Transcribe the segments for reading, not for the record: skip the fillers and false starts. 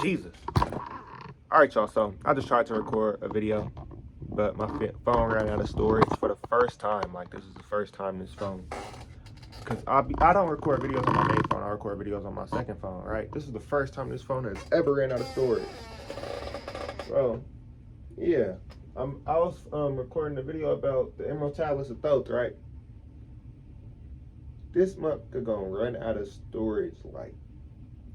Jesus. Alright, y'all, so I just tried to record a video, but my phone ran out of storage for the first time. Like, this is the first time this phone, because I don't record videos on my main phone, I record videos on my second phone, right? This is the first time this phone has ever ran out of storage. So, yeah. I was recording a video about the Emerald Tablets of Thoth, right? This month could gonna run out of storage like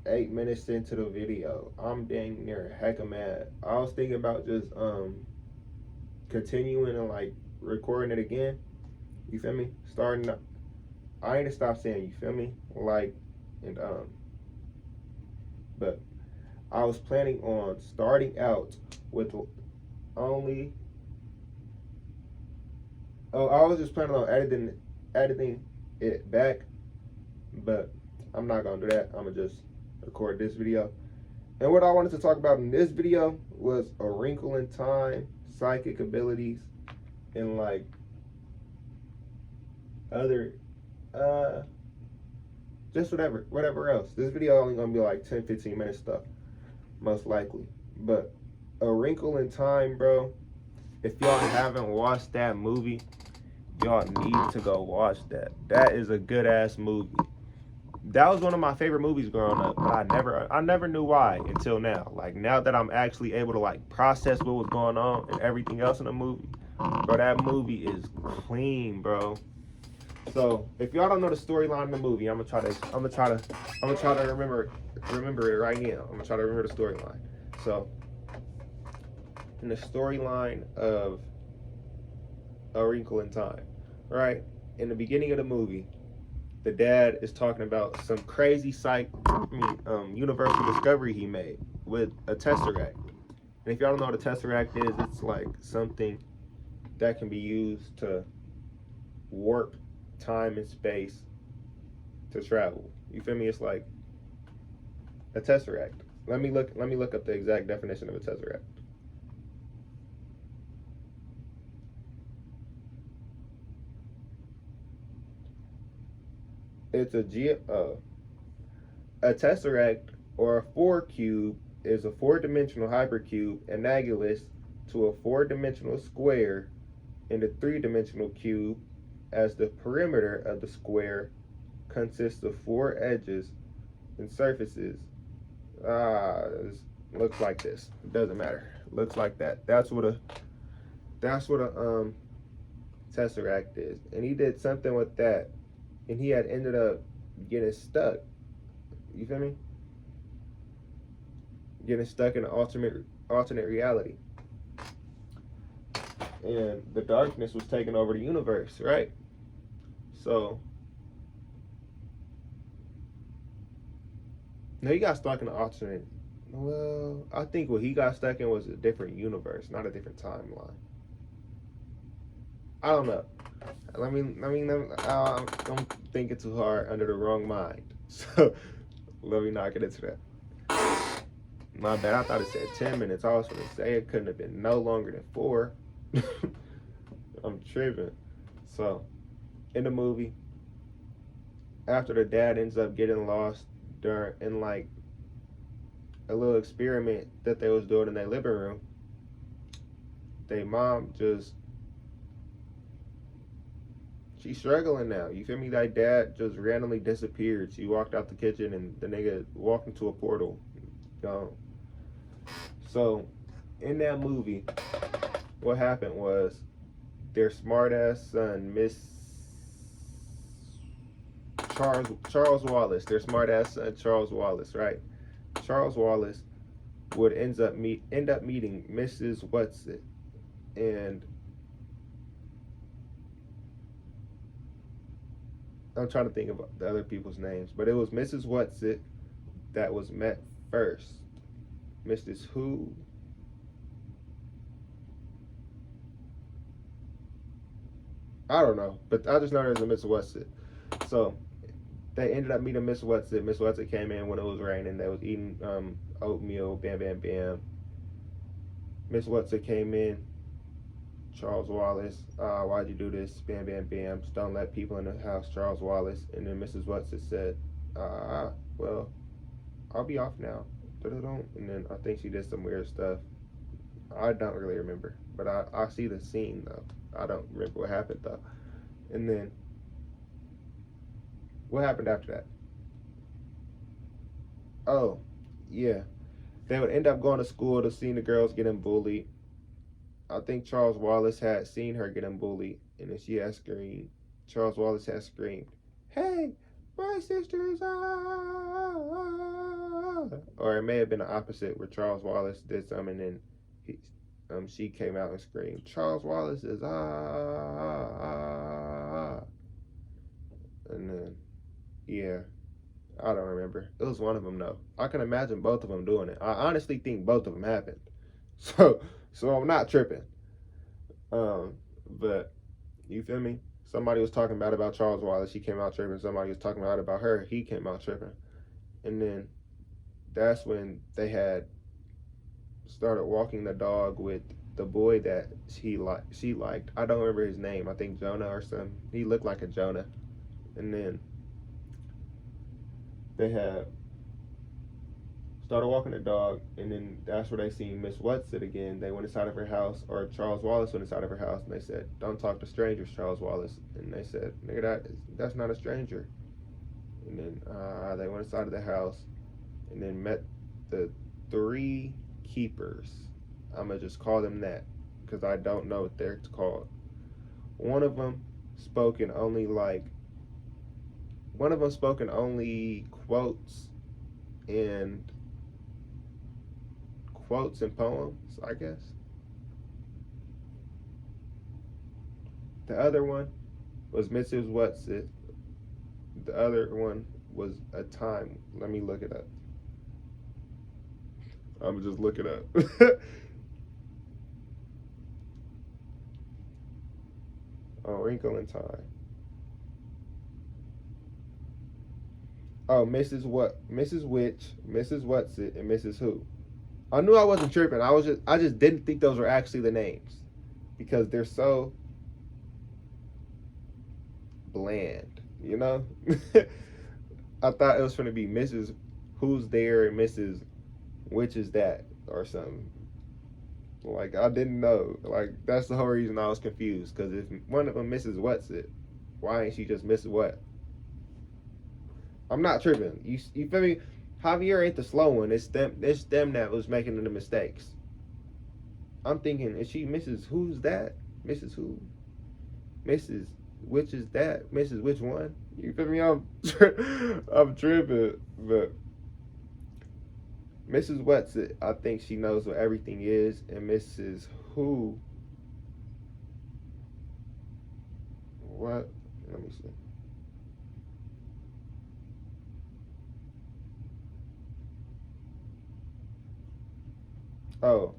8 minutes into the video. I'm dang near hecka mad. I was thinking about just continuing and like recording it again. You feel me? Starting up. I ain't to stop saying, you feel me? Like, and but I was planning on starting out with only. Oh, I was just planning on editing it back, but I'm not gonna do that. I'm gonna just record this video. And what I wanted to talk about in this video was a wrinkle in time, psychic abilities, and like other just whatever else. This video only gonna be like 10-15 minutes stuff, most likely. But A Wrinkle in Time, bro. If y'all haven't watched that movie, y'all need to go watch that. That is a good ass movie. That was one of my favorite movies growing up, but I never knew why until now. Like, now that I'm actually able to like process what was going on and everything else in the movie, bro, that movie is clean, bro. So if y'all don't know the storyline of the movie, I'm gonna try to remember it right now. I'm gonna try to remember the storyline. So in the storyline of A Wrinkle in Time, right? In the beginning of the movie, the dad is talking about some crazy universal discovery he made with a tesseract. And if y'all don't know what a tesseract is, it's like something that can be used to warp time and space to travel. You feel me? It's like a tesseract. Let me look up the exact definition of a tesseract. It's a tesseract, or a four cube, is a four-dimensional hypercube analogous to a four-dimensional square in the three-dimensional cube, as the perimeter of the square consists of four edges and surfaces. Looks like this. It doesn't matter. Looks like that. That's what a tesseract is. And he did something with that, and he had ended up getting stuck. You feel me? Getting stuck in an alternate reality. And the darkness was taking over the universe, right? So no, he got stuck in an alternate. Well, I think what he got stuck in was a different universe, not a different timeline. I don't know. Don't think it too hard under the wrong mind. So let me not get into that. My bad. I thought it said 10 minutes. I was going to say it couldn't have been no longer than 4. I'm tripping. So, in the movie, after the dad ends up getting lost in like a little experiment that they was doing in their living room, their mom she's struggling now. You feel me? That dad just randomly disappeared. She walked out the kitchen and the nigga walked into a portal. Gone. So, in that movie, what happened was their smart ass son, Charles Wallace, their smart ass son, Charles Wallace, right? Charles Wallace would end up meeting Mrs. Whatsit, and I'm trying to think of the other people's names, but it was Mrs. Whatsit that was met first. Mrs. Who? I don't know, but I just know there's a Mrs. Whatsit. So they ended up meeting Miss Whatsit. Miss Whatsit came in when it was raining. They was eating oatmeal. Bam, bam, bam. Miss Whatsit came in. Charles Wallace, why'd you do this? Bam, bam, bam. Just don't let people in the house. Charles Wallace. And then Mrs. Whatsit said, well, I'll be off now. and then I think she did some weird stuff. I don't really remember, but I see the scene though. I don't remember what happened though. And then what happened after that? Oh, yeah. They would end up going to school to see the girls getting bullied. I think Charles Wallace had seen her getting bullied, and then she had screamed. Charles Wallace had screamed, "Hey, my sister is ah!" Or it may have been the opposite, where Charles Wallace did something, and then she came out and screamed, "Charles Wallace is ah!" And then, yeah, I don't remember. It was one of them though. I can imagine both of them doing it. I honestly think both of them happened. So, so I'm not tripping. But you feel me? Somebody was talking bad about Charles Wallace. He came out tripping. Somebody was talking bad about her. He came out tripping. And then that's when they had started walking the dog with the boy that she liked. I don't remember his name. I think Jonah or something. He looked like a Jonah. And then they had started walking the dog, and then that's where they seen Miss Whatsit again. They went inside of her house, or Charles Wallace went inside of her house, and they said, "Don't talk to strangers, Charles Wallace." And they said, "Nigga, that's not a stranger." And then they went inside of the house, and then met the three keepers. I'm gonna just call them that, because I don't know what they're called. One of them spoke in only quotes and poems, I guess. The other one was Mrs. Whatsit. The other one was a time. Let me look it up. I'm just look it up. Oh, Wrinkle in Time. Oh, Mrs. Witch, Mrs. Whatsit, and Mrs. Who. I knew I wasn't tripping. I just didn't think those were actually the names, because they're so bland, you know? I thought it was going to be Mrs. Who's There and Mrs. Which Is That or something. Like, I didn't know. Like, that's the whole reason I was confused, because if one of them Mrs. Whatsit, why ain't she just Mrs. What? I'm not tripping. You feel me? Javier ain't the slow one. It's them that was making the mistakes. I'm thinking, is she Mrs. Who's That? Mrs. Who? Mrs. Which Is That? Mrs. Which One? You feel me? I'm tripping. But Mrs. Whatsit, I think she knows what everything is. And Mrs. Who? What? Let me see. Oh.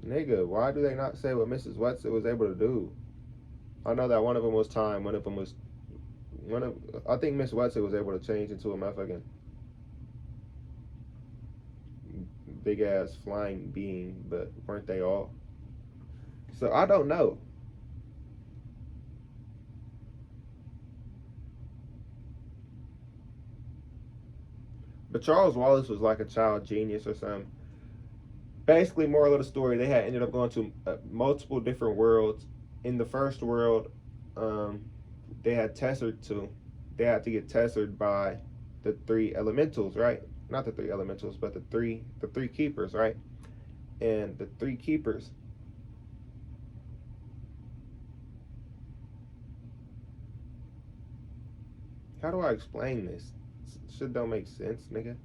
Nigga, why do they not say what Mrs. Whatsit was able to do? I know that one of them was time, one of them was I think Miss Whatsit was able to change into a motherfucking big ass flying being, but weren't they all? So I don't know. But Charles Wallace was like a child genius or something. Basically, moral of the story, they had ended up going to multiple different worlds. In the first world, they had to get tested by the three elementals, right? Not the three elementals, but the three keepers, right? And the three keepers, how do I explain this? Shit don't make sense, nigga.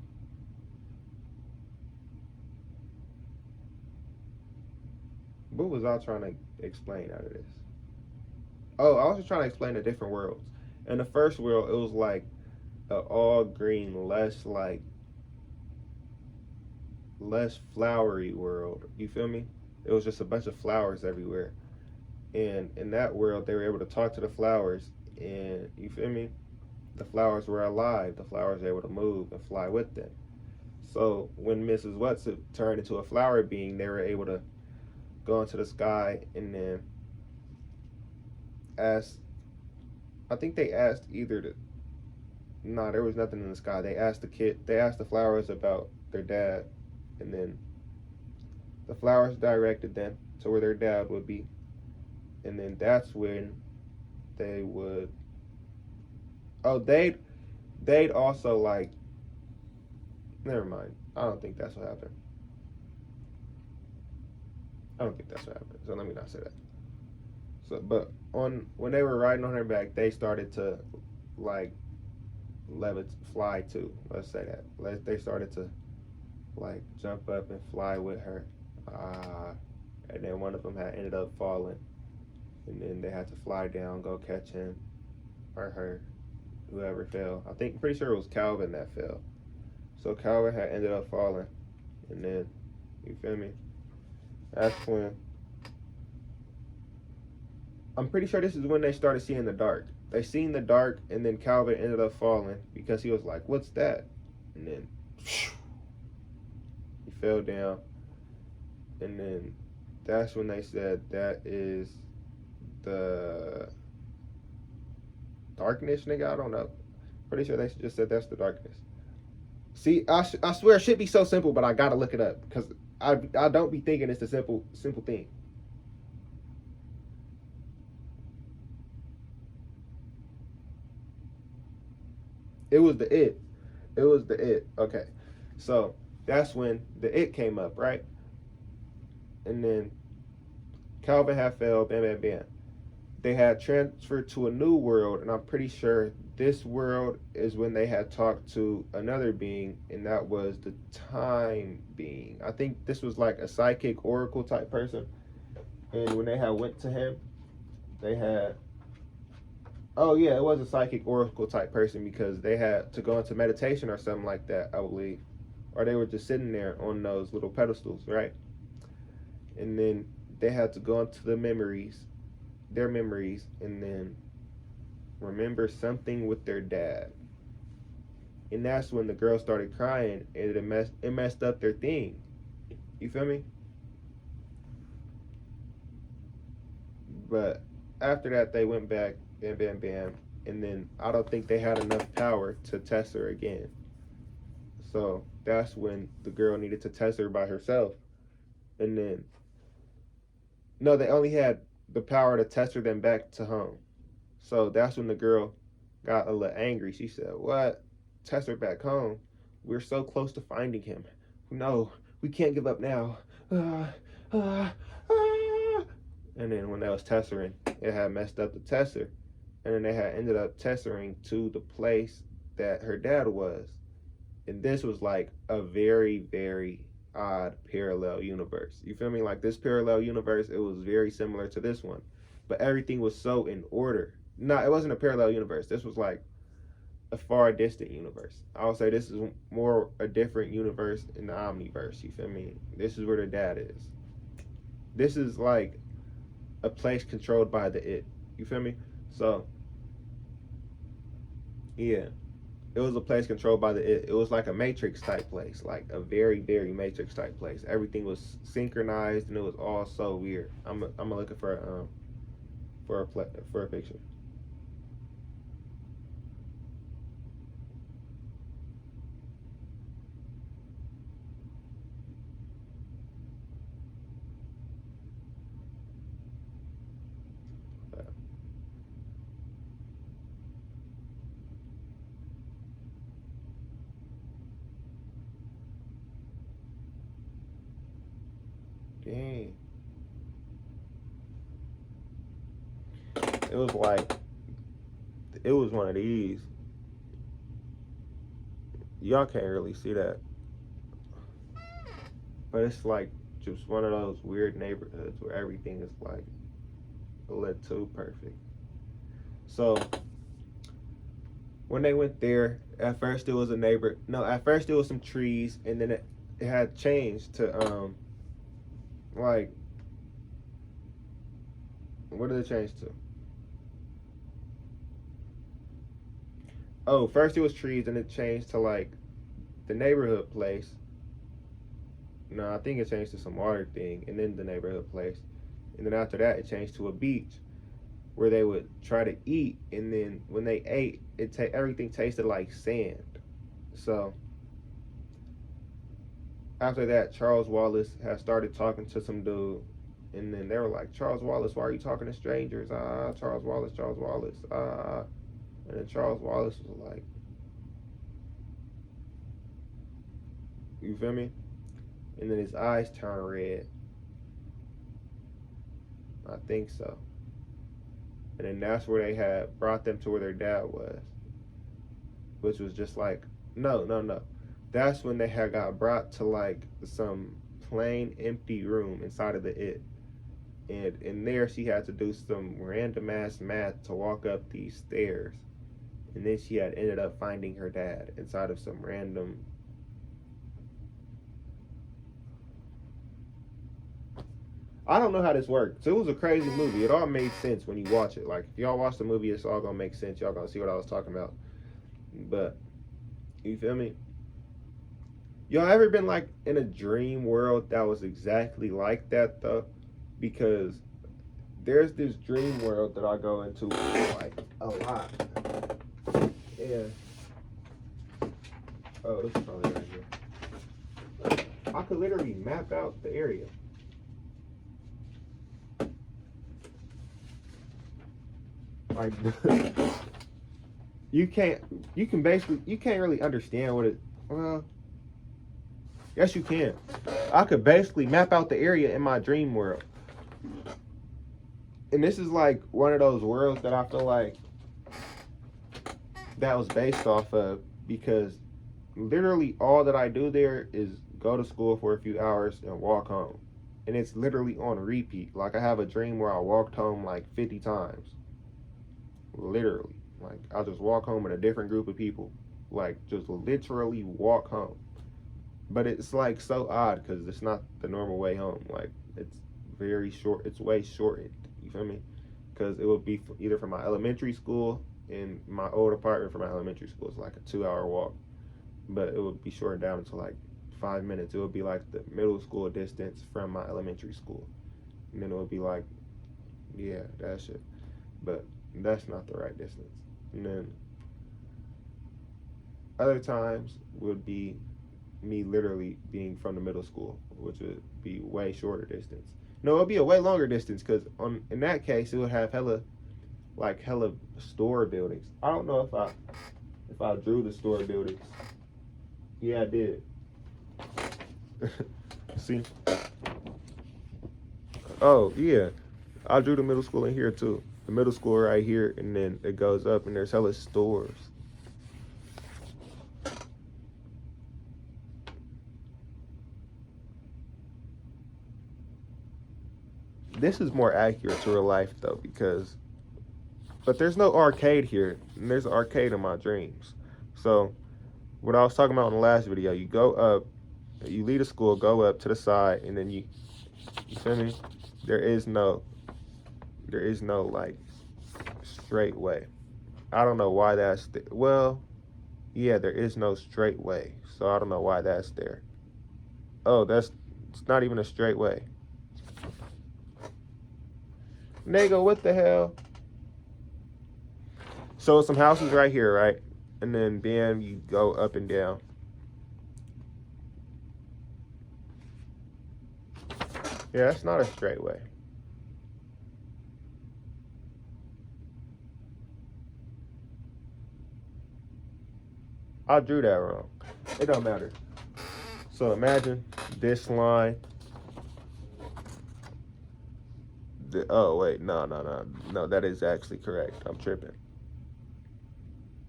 What was I trying to explain out of this? Oh, I was just trying to explain the different worlds. In the first world, it was like an all green, less flowery world. You feel me? It was just a bunch of flowers everywhere. And in that world, they were able to talk to the flowers, and you feel me? The flowers were alive. The flowers were able to move and fly with them. So when Mrs. Whatsit turned into a flower being, they were able to go into the sky and then ask I think they asked either the no, there was nothing in the sky. They asked the flowers about their dad, and then the flowers directed them to where their dad would be, and then that's when they would. Oh, they'd also like. Never mind. I don't think that's what happened. I don't think that's what happened. So let me not say that. So, but on when they were riding on her back, they started to like fly too. Let's say that. They started to like jump up and fly with her. Uh, and then one of them had ended up falling, and then they had to fly down, go catch him or her, whoever fell. I think pretty sure it was Calvin that fell. So Calvin had ended up falling, and then you feel me? That's when I'm pretty sure this is when they started seeing the dark. They seen the dark, and then Calvin ended up falling because he was like, "What's that?" And then he fell down, and then that's when they said that is the darkness, nigga. I don't know. Pretty sure they just said that's the darkness. See, I swear it should be so simple, but I gotta look it up because I don't be thinking it's a simple thing. It was the it. It was the it. Okay, so that's when the it came up, right? And then Calvin had failed. Bam, bam, bam. They had transferred to a new world, and I'm pretty sure this world is when they had talked to another being, and that was the time being. I think this was like a psychic oracle type person, and when they had went to him, they had. Oh yeah, it was a psychic oracle type person because they had to go into meditation or something like that, I believe, or they were just sitting there on those little pedestals, right? And then they had to go into their memories, and then remember something with their dad. And that's when the girl started crying, and it messed up their thing. You feel me? But after that, they went back, bam, bam, bam, and then I don't think they had enough power to test her again. So that's when the girl needed to test her by herself. And then, no, they only had the power to test her then back to home. So that's when the girl got a little angry. She said, "What? Test her back home? We're so close to finding him. No, we can't give up now." Ah, ah, ah. And then when they was testering, it had messed up the tester. And then they had ended up testering to the place that her dad was. And this was like a very, very odd parallel universe. You feel me? Like this parallel universe, it was very similar to this one. But everything was so in order. No, it wasn't a parallel universe. This was like a far distant universe. I would say this is more a different universe in the omniverse. You feel me? This is where the dad is. This is like a place controlled by the it. You feel me? So, yeah. It was a place controlled by the it. It was like a Matrix type place, like a very, very Matrix type place. Everything was synchronized, and it was all so weird. I'm looking for a picture. Dang. It was like it was one of these. Y'all can't really see that, but it's like just one of those weird neighborhoods where everything is like a little too perfect. So when they went there, at first it was a neighbor. No, at first it was some trees, and then it had changed to like what did it change to? Oh, first it was trees, and it changed to like the neighborhood place. No, I think it changed to some water thing, and then the neighborhood place, and then after that it changed to a beach. where they would try to eat, and then when they ate, everything tasted like sand. So after that, Charles Wallace had started talking to some dude, and then they were like, Charles Wallace, why are you talking to strangers? Charles Wallace, Charles Wallace. And then Charles Wallace was like, you feel me? And then his eyes turned red. I think so. And then that's where they had brought them to where their dad was, which was just like, no. That's when they had got brought to like some plain empty room inside of the it. And in there, she had to do some random ass math to walk up these stairs. And then she had ended up finding her dad inside of some random. I don't know how this worked. So it was a crazy movie. It all made sense when you watch it. Like, if y'all watch the movie, it's all gonna make sense. Y'all gonna see what I was talking about. But, you feel me? Y'all ever been like in a dream world that was exactly like that though? Because there's this dream world that I go into like a lot. Yeah. Oh, this is probably right here. I could literally map out the area. Like you can't really understand what it, well, yes you can. I could basically map out the area in my dream world. And this is like one of those worlds that I feel like that was based off of, because literally all that I do there is go to school for a few hours and walk home. And it's literally on repeat. Like, I have a dream where I walked home like 50 times. Literally. Like, I'll just walk home with a different group of people. Like, just literally walk home. But it's like so odd because it's not the normal way home. Like, it's very short. It's way shortened. You feel me? Because it would be either from my elementary school, and my old apartment from my elementary school is like a 2-hour walk. But it would be shortened down to like 5 minutes. It would be like the middle school distance from my elementary school. And then it would be like, yeah, that shit. But that's not the right distance. And then other times would be me literally being from the middle school, which would be way shorter distance. No, it would be a way longer distance, because in that case it would have hella store buildings. I don't know if I drew the store buildings. Yeah, I did. See? Oh yeah, I drew the middle school in here too. The middle school right here, and then it goes up and there's hella stores. This is more accurate to real life though, but there's no arcade here, and there's an arcade in my dreams. So what I was talking about in the last video, you go up, you leave the school, go up to the side, and then you feel me? There is no like straight way. I don't know why that's well, yeah, there is no straight way. So I don't know why that's there. Oh, it's not even a straight way. Nigga, what the hell? So some houses right here, right? And then bam, you go up and down. Yeah, that's not a straight way. I drew that wrong. It don't matter. So imagine this line. Oh wait, no, that is actually correct. I'm tripping.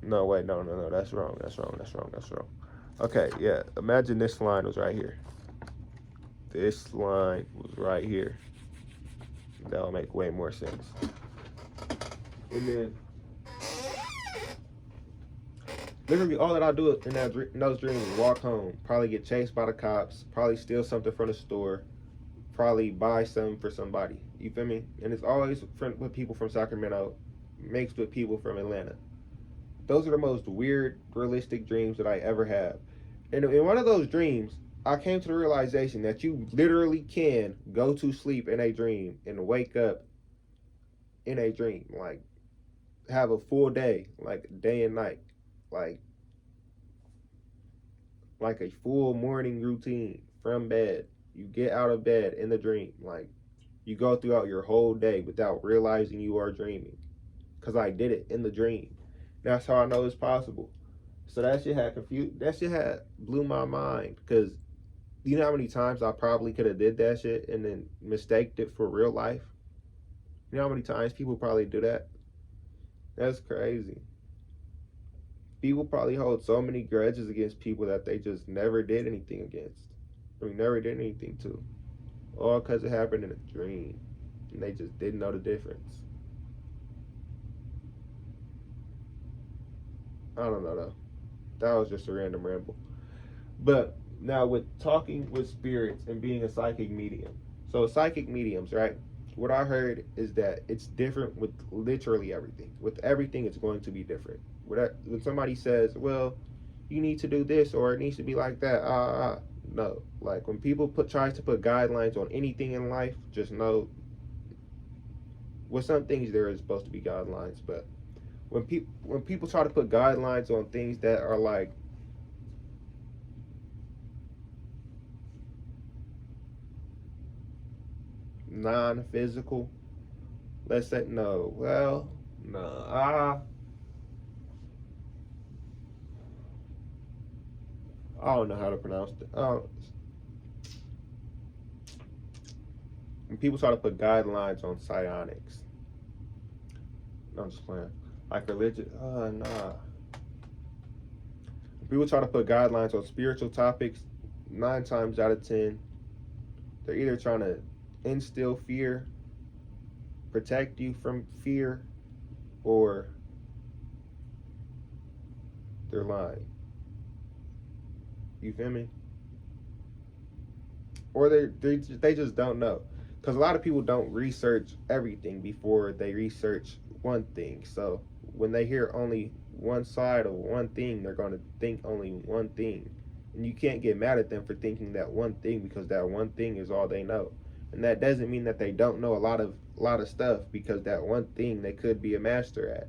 No, wait, no, that's wrong. Okay, yeah, imagine this line was right here. This line was right here. That'll make way more sense. And then literally all that I do in those dreams is walk home, probably get chased by the cops, probably steal something from the store, probably buy something for somebody. You feel me? And it's always with people from Sacramento mixed with people from Atlanta. Those are the most weird, realistic dreams that I ever have. And in one of those dreams, I came to the realization that you literally can go to sleep in a dream and wake up in a dream, like have a full day, like day and night, like like a full morning routine from bed. You get out of bed in the dream, like you go throughout your whole day without realizing you are dreaming. Cause I did it in the dream. That's how I know it's possible. So that shit had confused. That shit had blew my mind. Cause you know how many times I probably could have did that shit and then mistaked it for real life. You know how many times people probably do that. That's crazy. People probably hold so many grudges against people that they just never did anything against. I mean, never did anything to. All because it happened in a dream. And they just didn't know the difference. I don't know though. That was just a random ramble. But now with talking with spirits and being a psychic medium. So psychic mediums, right? What I heard is that it's different with literally everything. With everything, it's going to be different. When somebody says, "Well, you need to do this," or "It needs to be like that," no. Like when people tries to put guidelines on anything in life, just know. With some things there is supposed to be guidelines, but when people try to put guidelines on things that are like non-physical, let's say no. Well, no. I don't know how to pronounce it. When people try to put guidelines on psionics, no, I'm just playing. Like religion, nah. When people try to put guidelines on spiritual topics, 9 times out of 10, they're either trying to instill fear, protect you from fear, or they're lying. You feel me? Or they just don't know, because a lot of people don't research everything before they research one thing. So when they hear only one side of one thing, they're going to think only one thing, and you can't get mad at them for thinking that one thing, because that one thing is all they know. And that doesn't mean that they don't know a lot of stuff, because that one thing they could be a master at,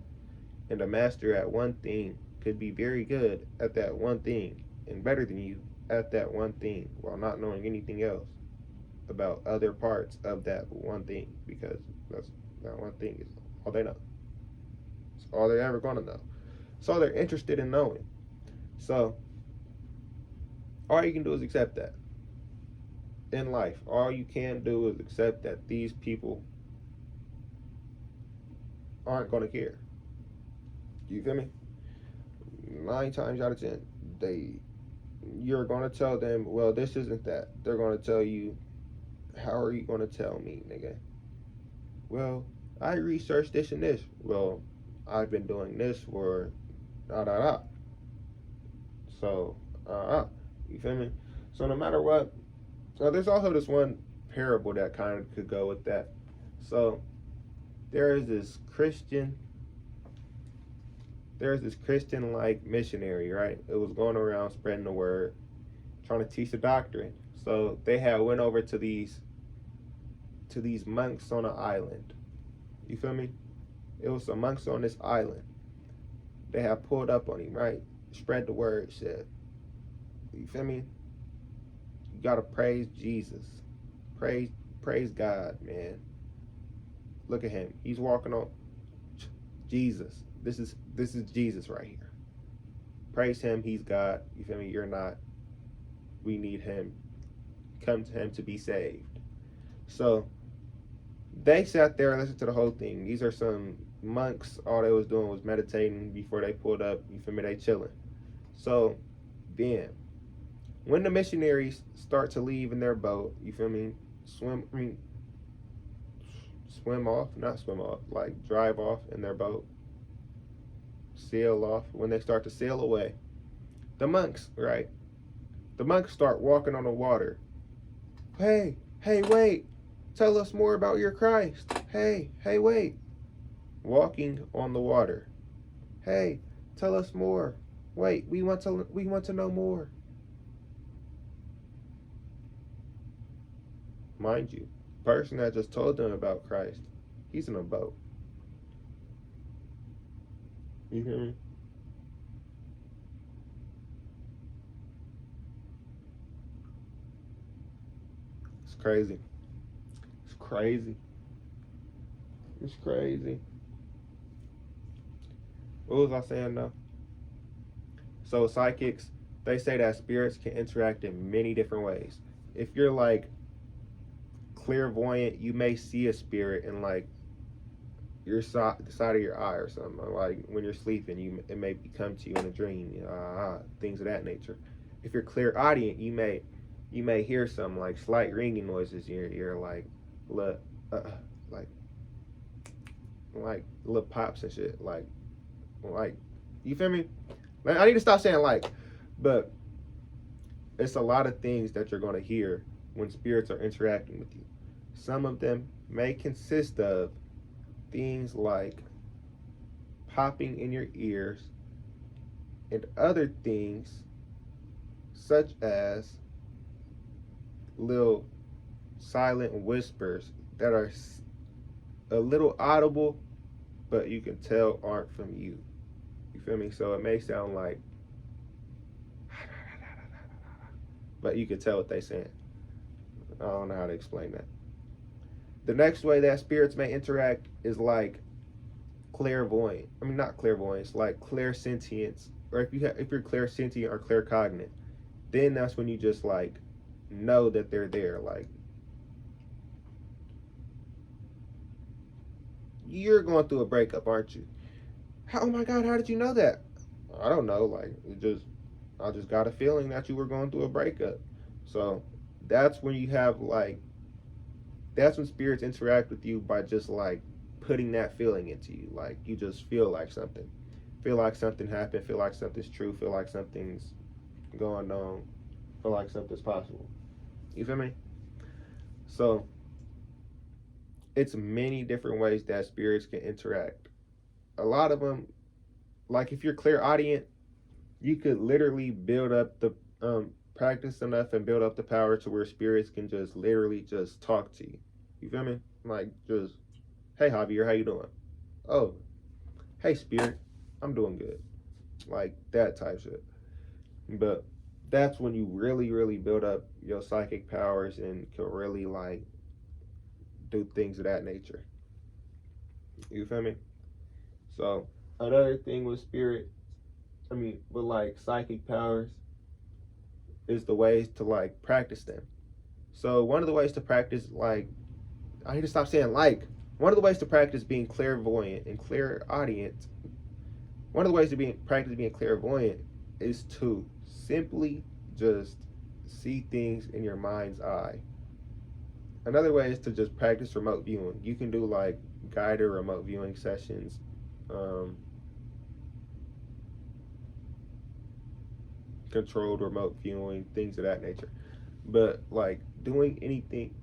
and a master at one thing could be very good at that one thing and better than you at that one thing while not knowing anything else about other parts of that one thing, because that's that one thing is all they know. It's all they're ever going to know. It's all they're interested in knowing. So all you can do is accept that in life. All you can do is accept that these people aren't going to care. You feel me? 9 times out of 10, they you're going to tell them, well, this isn't that. They're going to tell you, how are you going to tell me, nigga? Well, I researched this and this. Well, I've been doing this for da da da. So, you feel me? So no matter what, so there's also this one parable that kind of could go with that. So there is this Christian, there's this Christian like missionary, right? It was going around spreading the word, trying to teach the doctrine. So they had went over to these monks on an island. You feel me? It was some monks on this island. They had pulled up on him, right? Spread the word, said, you feel me? You gotta praise Jesus. Praise praise God, man. Look at him. He's walking on Jesus. This is Jesus right here. Praise him, he's God. You feel me? You're not. We need him. Come to him to be saved. So they sat there and listened to the whole thing. These are some monks. All they was doing was meditating before they pulled up. You feel me? They chilling. So then, when the missionaries start to leave in their boat, you feel me? Swim off, not swim off, like drive off in their boat, sail off. When they start to sail away, the monks, right? The monks start walking on the water. Hey, hey, wait! Tell us more about your Christ. Hey, hey, wait! Walking on the water. Hey, tell us more. Wait, we want to know more. Mind you, the person that just told them about Christ, he's in a boat. You hear me? It's crazy. It's crazy. It's crazy. What was I saying though? So psychics, they say that spirits can interact in many different ways. If you're like clairvoyant, you may see a spirit in like the side of your eye or something. Or like when you're sleeping, it may come to you in a dream, things of that nature. If you're clairaudient, you may hear some like slight ringing noises in your ear, li- uh, like like little pops and shit, like you feel me? Like, I need to stop saying like, but it's a lot of things that you're gonna hear when spirits are interacting with you. Some of them may consist of things like popping in your ears and other things such as little silent whispers that are a little audible, but you can tell aren't from you. You feel me? So it may sound like, but you can tell what they're saying. I don't know how to explain that. The next way that spirits may interact is like clairvoyant. I mean, not clairvoyance, like clairsentience. Or if you're clairsentient or claircognate, then that's when you just like know that they're there. Like you're going through a breakup, aren't you? Oh my God, how did you know that? I don't know. Like I just got a feeling that you were going through a breakup. So that's when you have like that's when spirits interact with you by just like putting that feeling into you. Like you just feel like something happened, feel like something's true, feel like something's going on, feel like something's possible. You feel me? So it's many different ways that spirits can interact. A lot of them, like if you're clairaudient, you could literally build up the practice enough and build up the power to where spirits can just literally just talk to you. You feel me? Like just, hey Javier, how you doing? Oh, hey spirit, I'm doing good. Like that type shit. But that's when you really, really build up your psychic powers and can really like do things of that nature. You feel me? So another thing with spirit, I mean, with like psychic powers, is the ways to like practice them. So one of the ways to practice, like, I need to stop saying like. One of the ways to practice being clairvoyant and clairaudient, one of the ways to practice being clairvoyant is to simply just see things in your mind's eye. Another way is to just practice remote viewing. You can do like guided remote viewing sessions, um, controlled remote viewing, things of that nature. But like doing anything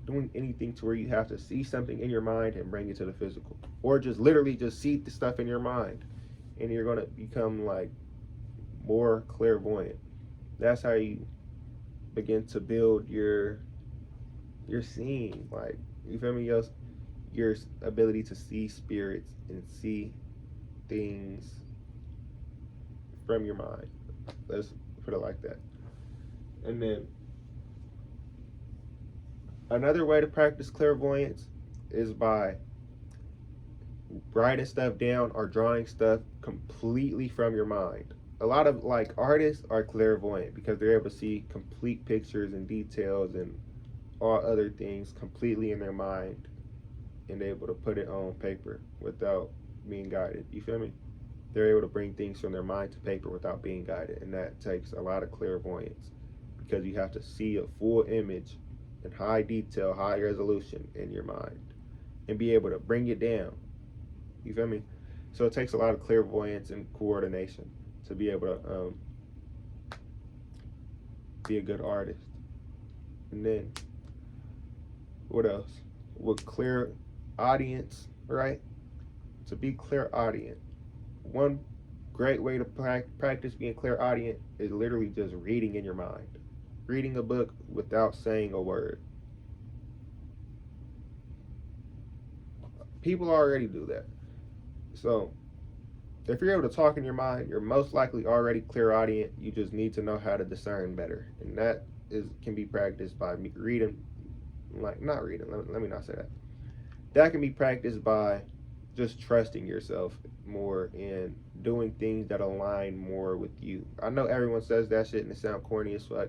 to where you have to see something in your mind and bring it to the physical, or just literally just see the stuff in your mind, and you're gonna become like more clairvoyant. That's how you begin to build your seeing. Like you feel me? Your ability to see spirits and see things from your mind. Let's put it like that. And then another way to practice clairvoyance is by writing stuff down or drawing stuff completely from your mind. A lot of like artists are clairvoyant because they're able to see complete pictures and details and all other things completely in their mind, and they're able to put it on paper without being guided. You feel me? They're able to bring things from their mind to paper without being guided, and that takes a lot of clairvoyance because you have to see a full image in high detail, high resolution in your mind and be able to bring it down. You feel me? So it takes a lot of clairvoyance and coordination to be able to be a good artist. And then what else? With clear audience, right? To be clairaudient, one great way to practice being clairaudient is literally just reading in your mind. Reading a book without saying a word. People already do that. So if you're able to talk in your mind, you're most likely already clairaudient. You just need to know how to discern better, and that can be practiced by reading, like not reading. Let me not say that. That can be practiced by just trusting yourself more and doing things that align more with you. I know everyone says that shit and it sounds corny as fuck,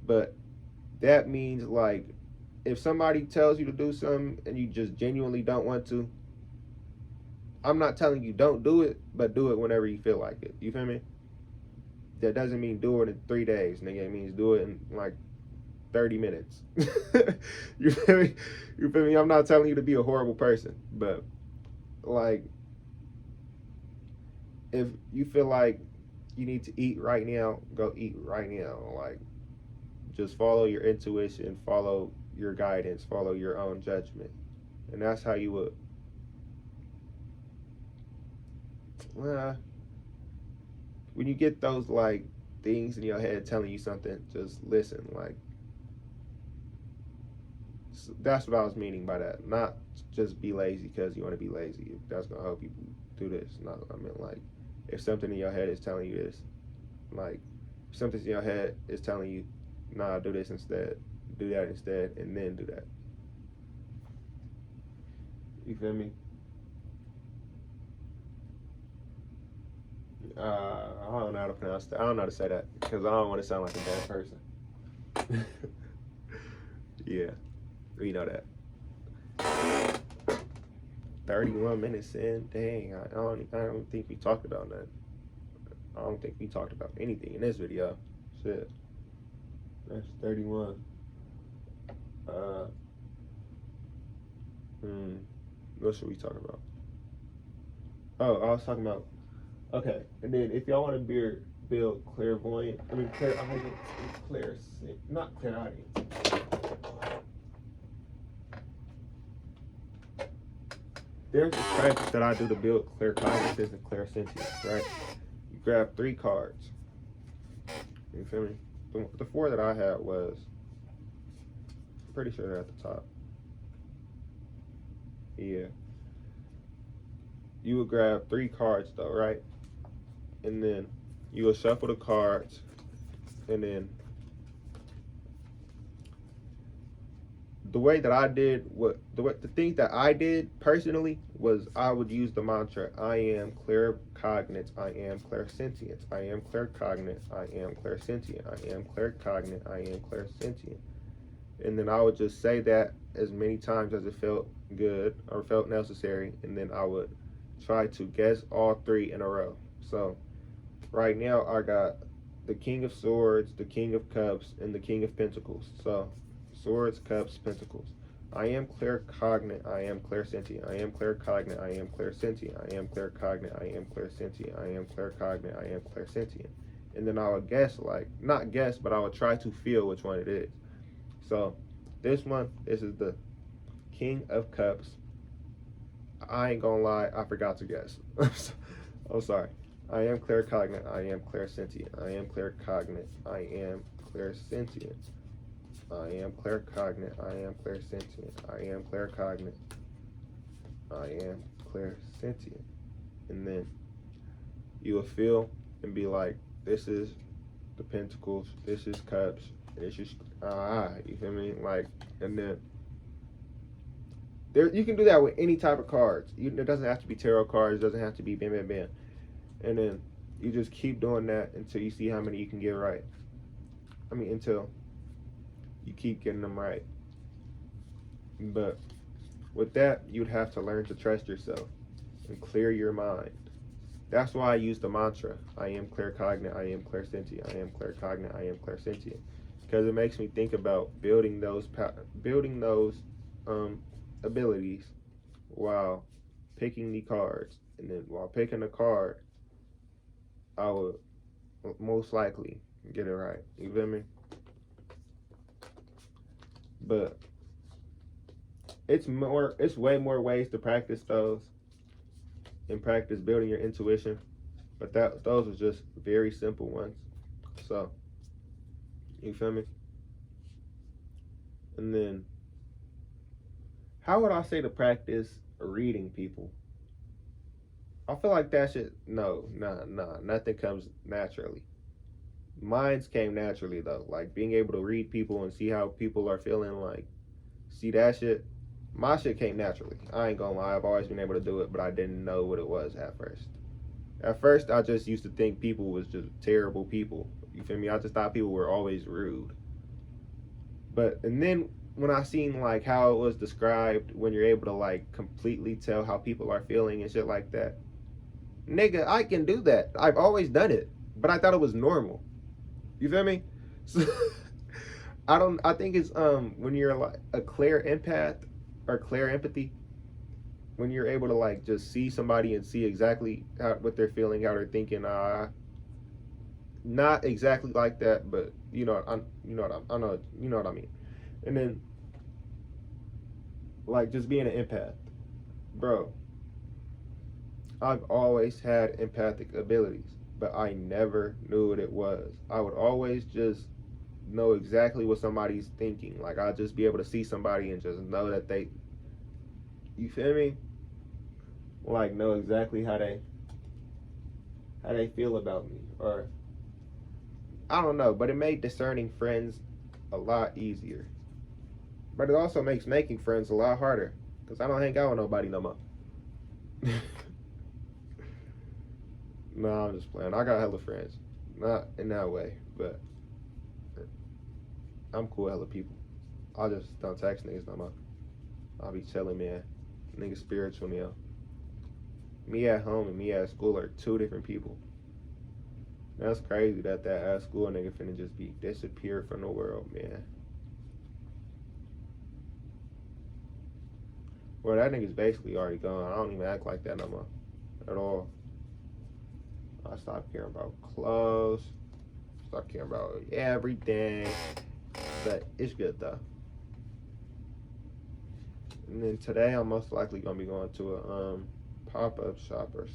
but that means like if somebody tells you to do something and you just genuinely don't want to, I'm not telling you don't do it, but do it whenever you feel like it. You feel me? That doesn't mean do it in 3 days, nigga. It means do it in like 30 minutes. You feel me? You feel me? I'm not telling you to be a horrible person, but like if you feel like you need to eat right now, go eat right now. Like just follow your intuition, follow your guidance, follow your own judgment. And that's how you would when you get those like things in your head telling you something, just listen. Like that's what I was meaning by that. Not just be lazy because you want to be lazy. If that's gonna help you do this. Not I mean like if something in your head is telling you this, like something in your head is telling you, nah, do this instead, do that instead, and then do that. You feel me? I don't know how to pronounce that. I don't know how to say that because I don't want to sound like a bad person. Yeah, we know that. 31 minutes in, dang, I don't think we talked about that. I don't think we talked about anything in this video. Shit. That's 31. What should we talk about? Oh, I was talking about, okay. And then if y'all want to build clairvoyant, not clairaudience. There's a practice that I do to build claircognizance and clairsentience, right? You grab 3 cards. You feel me? The 4 that I had was, I'm pretty sure they're at the top. Yeah. You would grab 3 cards though, right? And then you would shuffle the cards, and then the way that I did the thing that I did personally was I would use the mantra I am claircognate, I am clairsentient, I am claircognate, I am clairsentient, I am claircognate, I am clairsentient. And then I would just say that as many times as it felt good or felt necessary, and then I would try to guess all 3 in a row. So right now I got the King of Swords, the King of Cups, and the King of Pentacles. So Swords, Cups, Pentacles. I am claircognate, I am clairsentient, I am claircognate, I am clairsentient, I am claircognate, I am clairsentient, I am claircognate, I am clairsentient. And then I would guess, like, not guess, but I would try to feel which one it is. So this is the King of Cups. I ain't gonna lie, I forgot to guess. I'm sorry. I am claircognate, I am clairsentient, I am claircognate, I am clairsentient. I am claircognate, I am clairsentient, I am claircognate, I am clairsentient. And then you will feel and be like, this is the Pentacles, this is Cups, this is you feel me? Like, and then you can do that with any type of cards. It doesn't have to be tarot cards, it doesn't have to be bam bam bam. And then you just keep doing that until you see how many you can get right. I mean, until you keep getting them right. But with that, you'd have to learn to trust yourself and clear your mind. That's why I use the mantra, I am claircognate, I am clairsentient, I am claircognate, I am clairsentient. Because it makes me think about building those abilities while picking the cards. And then while picking a card, I would most likely get it right. You feel me? But it's way more ways to practice those and practice building your intuition. But those are just very simple ones. So, you feel me? And then, how would I say to practice reading people? I feel like that shit. No, nothing comes naturally. Mine's came naturally though. Like being able to read people and see how people are feeling. Like see that shit. My shit came naturally. I ain't gonna lie. I've always been able to do it, but I didn't know what it was at first. At first, I just used to think people was just terrible people. You feel me? I just thought people were always rude. But and then when I seen like how it was described, when you're able to like completely tell how people are feeling and shit like that, nigga, I can do that. I've always done it, but I thought it was normal. You feel me? So I don't. I think it's when you're like a clear empath or clear empathy, when you're able to like just see somebody and see exactly what they're feeling, how they're thinking. Not exactly like that, but I know, you know what I mean. And then like just being an empath, bro. I've always had empathic abilities, but I never knew what it was. I would always just know exactly what somebody's thinking. Like I'd just be able to see somebody and just know that they, you feel me? Like know exactly how they feel about me, or I don't know. But it made discerning friends a lot easier. But it also makes making friends a lot harder because I don't hang out with nobody no more. No, I'm just playing. I got hella friends, not in that way, but I'm cool with hella people. I just don't text niggas no more. I'll be chilling, man. Nigga spiritual now. Me at home and me at school are two different people. That's crazy that at school nigga finna just be disappeared from the world, man. Well, that nigga's basically already gone. I don't even act like that no more at all. I stopped caring about clothes. Stopped caring about everything. But it's good though. And then today I'm most likely gonna be going to a pop-up shop or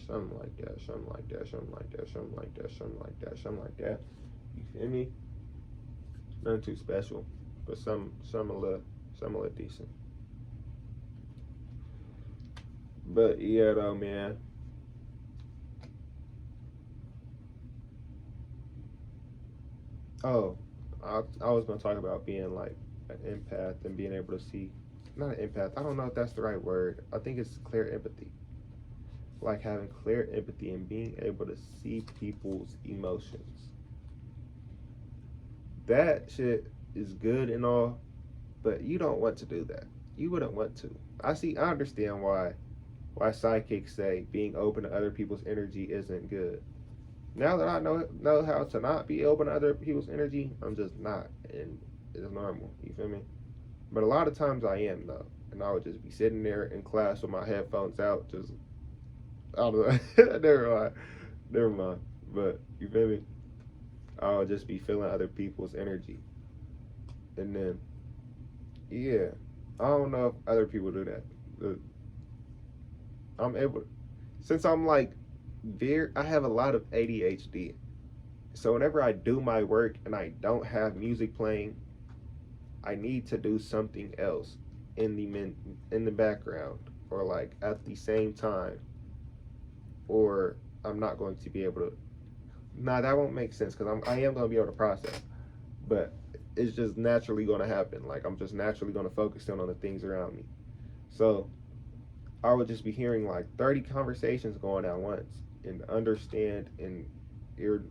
something like that, something like that, something like that, something like that, something like that, something like that. You feel me? Nothing too special, but some a little decent. But yeah, though, man. Oh, I was gonna talk about being like an empath and being able to see, not an empath. I don't know if that's the right word. I think it's clear empathy. Like having clear empathy and being able to see people's emotions. That shit is good and all, but you don't want to do that. You wouldn't want to. I understand why psychics say being open to other people's energy isn't good. Now that I know how to not be open to other people's energy, I'm just not, and it's normal. You feel me? But a lot of times I am though, and I would just be sitting there in class with my headphones out, just I don't know, never mind. But you feel me? I would just be feeling other people's energy, and then yeah, I don't know if other people do that. I'm able, since I'm like I have a lot of ADHD. So whenever I do my work and I don't have music playing, I need to do something else in the background or like at the same time, or I'm not going to be able to. Nah, that won't make sense because I am going to be able to process, but it's just naturally going to happen. Like I'm just naturally going to focus in on the things around me. So I would just be hearing like 30 conversations going at once and understand and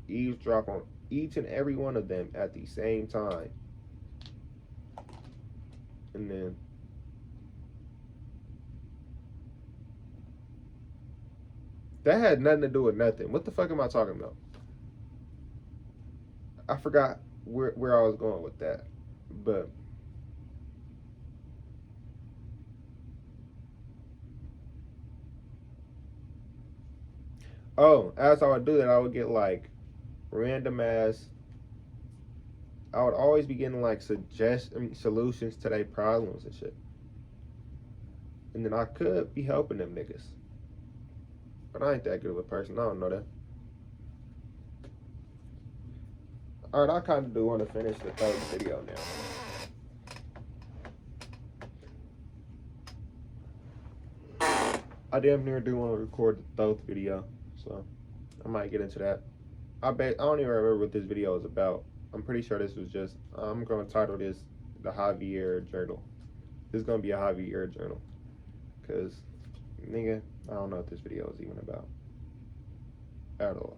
eavesdrop on each and every one of them at the same time. And then that had nothing to do with nothing. What the fuck am I talking about? I forgot where I was going with that. But oh, as I would do that, I would get like random ass. I would always be getting like solutions to their problems and shit. And then I could be helping them niggas. But I ain't that good of a person. I don't know that. Alright, I kind of do want to finish the third video now. I damn near do want to record the Thoth video, so I might get into that. I don't even remember what this video is about. I'm pretty sure this was just, I'm going to title this the Javier Journal. This is going to be a Javier Journal. Because, nigga, I don't know what this video is even about. At all.